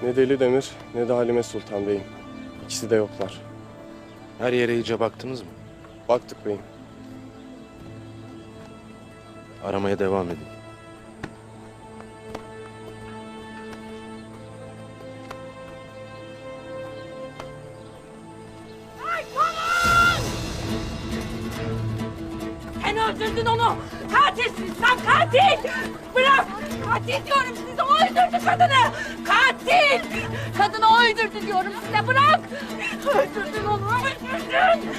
Ne Deli Demir ne de Halime Sultan beyim. İkisi de yoklar. Her yere iyice baktınız mı? Baktık beyim. Aramaya devam edin. Sen öldürdün onu. Katilsin sen, katil. Bırak. Katil diyorum size. O öldürdü kadını. Katil. Kadını o öldürdü diyorum size. Bırak. Öldürdün onu. Öldürdün.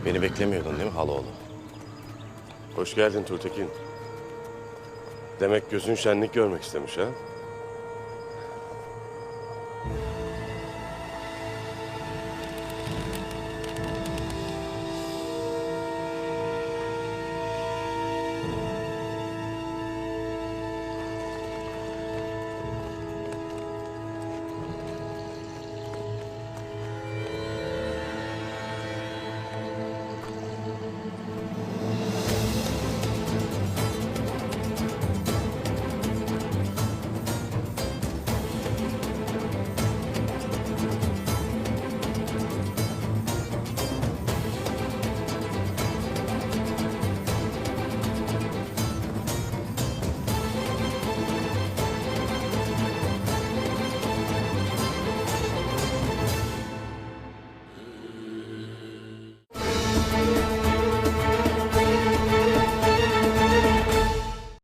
Beni beklemiyordun değil mi Haloğlu? Hoş geldin Tuğtekin. Demek gözün şenlik görmek istemiş ha?